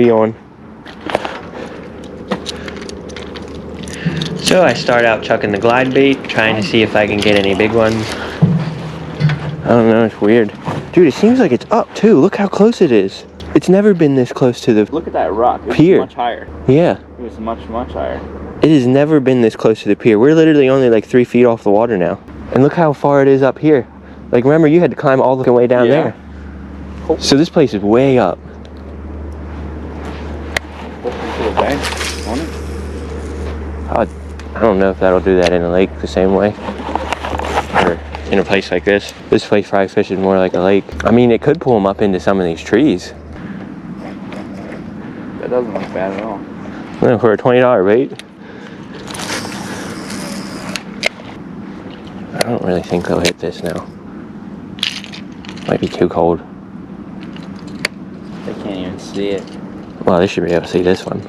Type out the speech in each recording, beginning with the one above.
we on? So I start out chucking the glide bait, trying to see if I can get any big ones. I don't know, it's weird. Dude, it seems like it's up too. Look how close it is. It's never been this close to the Look at that rock. It pier. was much higher. Yeah. It was much, much higher. It has never been this close to the pier. We're literally only like 3 feet off the water now. And look how far it is up here. Like, remember, you had to climb all the way down there. So this place is way up. I don't know if that'll do that in a lake the same way. Or in a place like this. This place probably fishes more like a lake. I mean, it could pull them up into some of these trees. That doesn't look bad at all. Well, for a $20 bait. I don't really think they'll hit this now. Might be too cold. They can't even see it. Well, they should be able to see this one,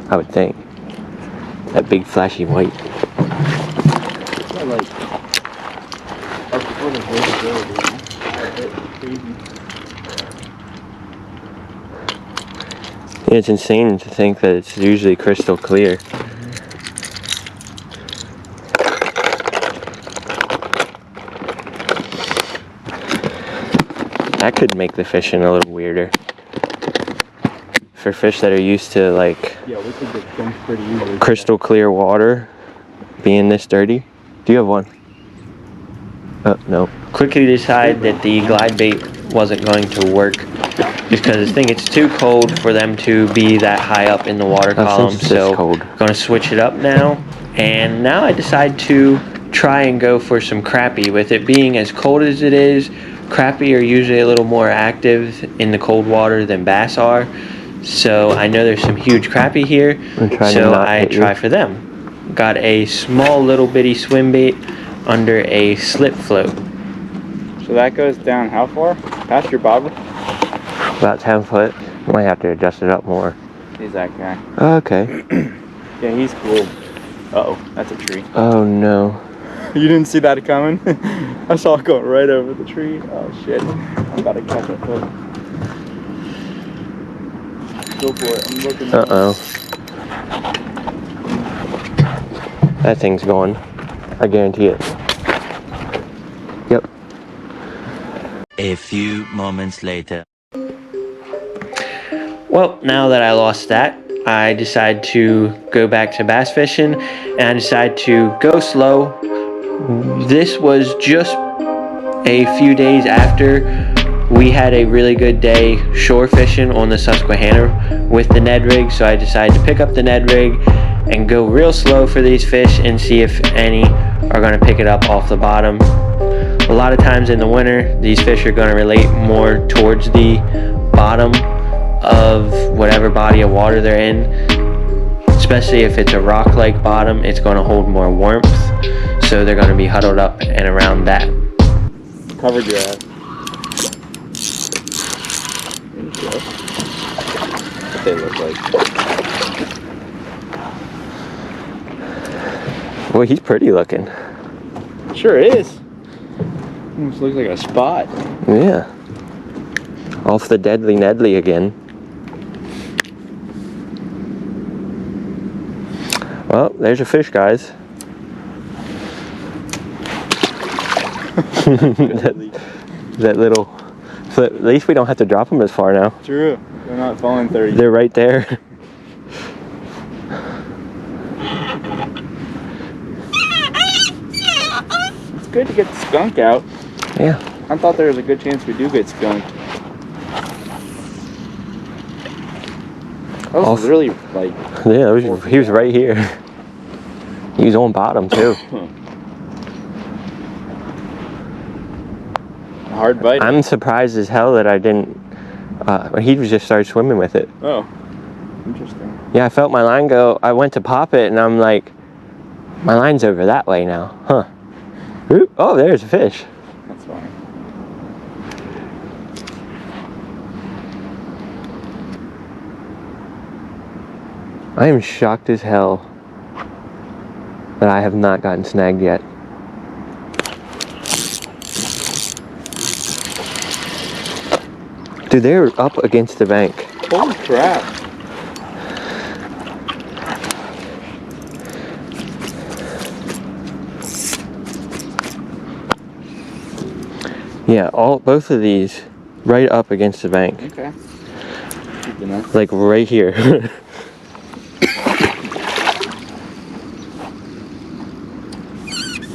I would think. That big flashy white. Yeah, it's insane to think that it's usually crystal clear. That could make the fishing a little weirder. For fish that are used to like we could get dunked pretty easily. Crystal clear water being this dirty. Do you have one? Oh, no. Quickly decide that the glide bait wasn't going to work because I think it's too cold for them to be that high up in the water column. So I'm going to switch it up now. And now I decide to try and go for some crappie. With it being as cold as it is, crappie are usually a little more active in the cold water than bass are. So I know there's some huge crappie here, so I try for them. Got a small little bitty swim bait under a slip float. So that goes down how far? Past your bobber? About 10 foot. Might have to adjust it up more. He's that guy. Okay. Yeah, he's cool. Uh-oh, that's a tree. Oh no. You didn't see that coming? I saw it going right over the tree. Oh shit. I'm about to catch it. Go for it. I'm looking. Uh-oh. That thing's gone. I guarantee it. Yep. A few moments later. Well, now that I lost that, I decide to go back to bass fishing, and I decide to go slow. This was just a few days after we had a really good day shore fishing on the Susquehanna with the Ned rig, so I decided to pick up the Ned rig and go real slow for these fish and see if any are going to pick it up off the bottom. A lot of times in the winter, these fish are going to relate more towards the bottom of whatever body of water they're in, especially if it's a rock-like bottom. It's going to hold more warmth, so they're going to be huddled up and around that. Covered your ass. What they look like. Well, he's pretty looking. Sure is. Almost looks like a spot. Yeah. Off the deadly Nedley again. Well, there's a fish, guys. that little. So at least we don't have to drop them as far now. True. They're not falling 30. They're right there. It's good to get the skunk out. Yeah. I thought there was a good chance we do get skunked. That was really like. Yeah, he was right here. He was on bottom too. Hard bite. I'm surprised as hell that I didn't. He just started swimming with it. Oh, interesting. Yeah, I felt my line go. I went to pop it, and I'm like, my line's over that way now, huh? Oop, oh, there's a fish. That's fine. I am shocked as hell that I have not gotten snagged yet. Dude, they're up against the bank. Holy crap. Yeah, both of these right up against the bank. Okay. Good to know. Like right here.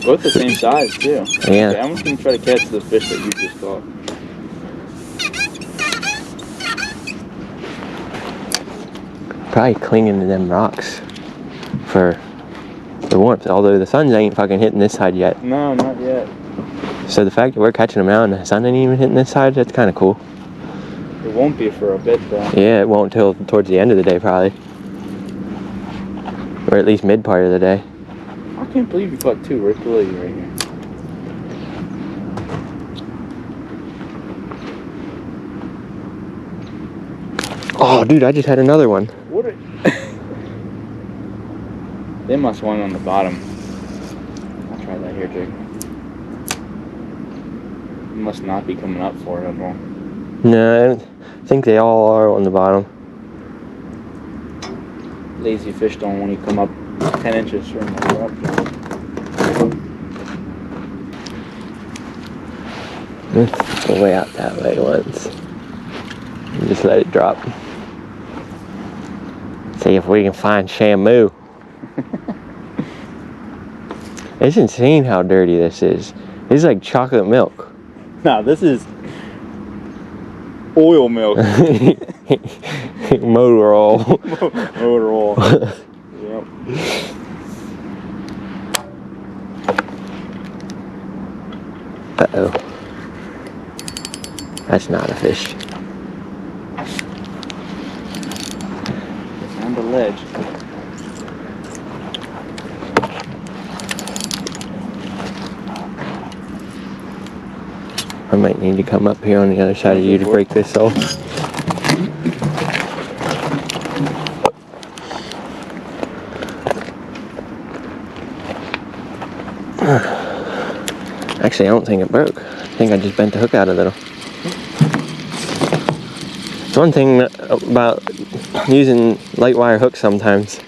Both the same size too. Yeah. Okay, I'm just gonna try to catch the fish that you just caught. Probably clinging to them rocks for the warmth. Although the sun ain't fucking hitting this side yet. No, not yet. So the fact that we're catching them out and the sun ain't even hitting this side, that's kind of cool. It won't be for a bit though. Yeah, it won't till towards the end of the day probably. Or at least mid part of the day. I can't believe you caught two right below you right here. Oh, dude, I just had another one. What are... They must want on the bottom. I'll try that here, Jake. It must not be coming up for it at all. No, I think they all are on the bottom. Lazy fish don't want to come up 10 inches from the drop. Let's go way out that way once. And just let it drop. See if we can find Shamu. It's insane how dirty this is. It's like chocolate milk. Nah, this is oil milk. Motor oil. Motor oil. Yep. Uh-oh. That's not a fish. It's on the ledge. I might need to come up here on the other side of you to break this off. Actually, I don't think it broke. I think I just bent the hook out a little. It's one thing about using light wire hooks sometimes.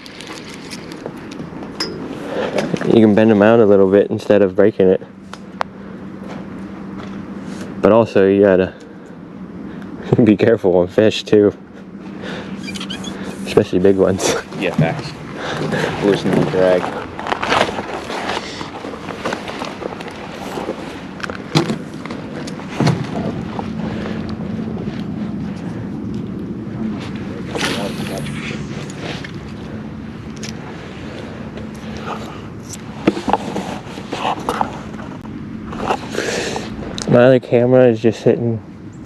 You can bend them out a little bit instead of breaking it. But also, you gotta be careful on fish too. Especially big ones. Yeah, facts. Loosen the drag. My other camera is just sitting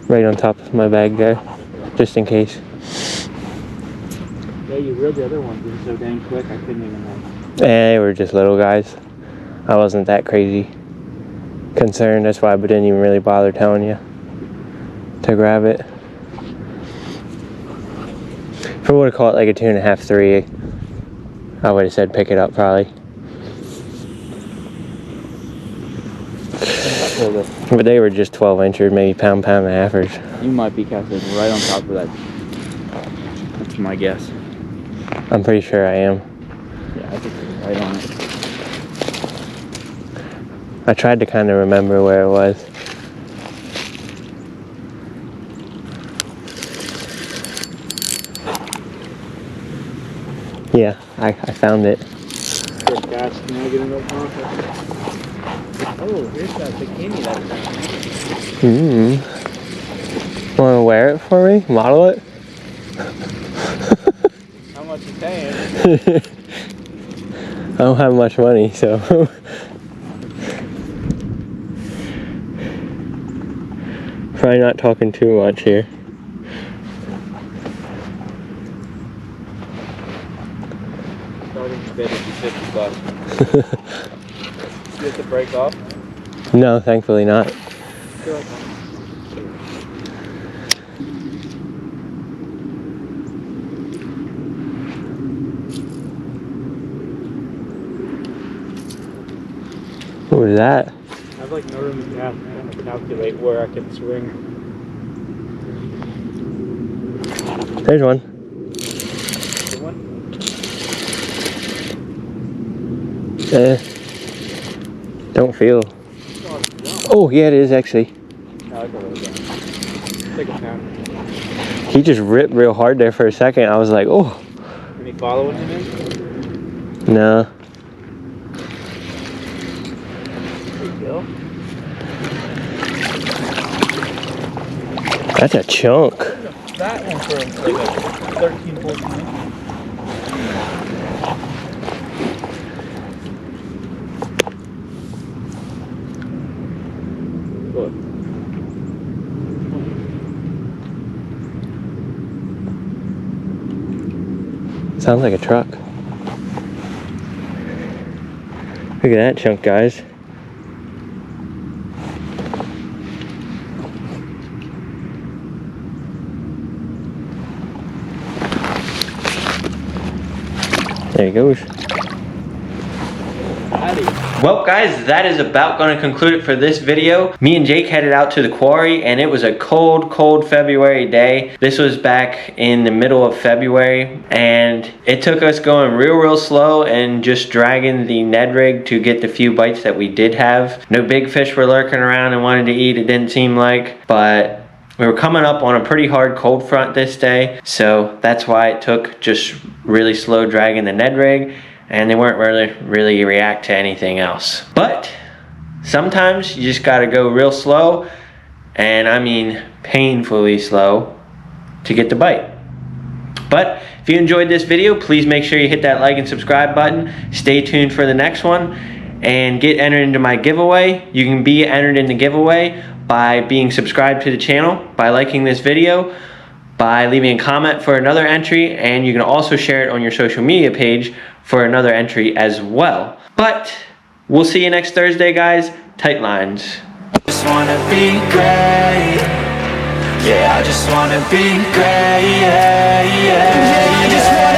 right on top of my bag there, just in case. Yeah, you reeled the other ones in so dang quick, I couldn't even like. They were just little guys. I wasn't that crazy concerned. That's why I didn't even really bother telling you to grab it. If I would have caught like a 2.5, 3, I would have said pick it up probably. But they were just 12 inches, maybe pound and a halfers. You might be casting right on top of that. That's my guess. I'm pretty sure I am. Yeah, I think you're right on it. I tried to kind of remember where it was. Yeah, I found it. Good catch. Can I get it up off? Oh, here's that bikini that's Want to wear it for me? Model it? How much you paying? I don't have much money, so. Probably not talking too much here. Starting bid would be $50. You have to break off? No, thankfully not. Good. What was that? I have like no room to gap. I'm trying to calculate where I can swing. There's one. Good one? Don't feel. Oh, yeah, it is actually. take a 10. He just ripped real hard there for a second. I was like, oh. Any following him in? No. There you go. That's a chunk. That one for like a 13, 14 inches. Look. Sounds like a truck. Look at that chunk, guys. There he goes. Well guys, that is about going to conclude it for this video. Me and Jake headed out to the quarry and it was a cold February day. This was back in the middle of February and it took us going real slow and just dragging the Ned rig to get the few bites that we did have. No big fish were lurking around and wanted to eat, it didn't seem like, but we were coming up on a pretty hard cold front this day, so that's why it took just really slow dragging the Ned rig, and they weren't really react to anything else. But sometimes you just gotta go real slow, and I mean painfully slow, to get the bite. But if you enjoyed this video, please make sure you hit that like and subscribe button. Stay tuned for the next one and get entered into my giveaway. You can be entered in the giveaway by being subscribed to the channel, by liking this video, by leaving a comment for another entry, and you can also share it on your social media page for another entry as well. But we'll see you next Thursday, guys. Tight lines. Just wanna be great. Yeah, I just wanna be great. Yeah, yeah. I just wanna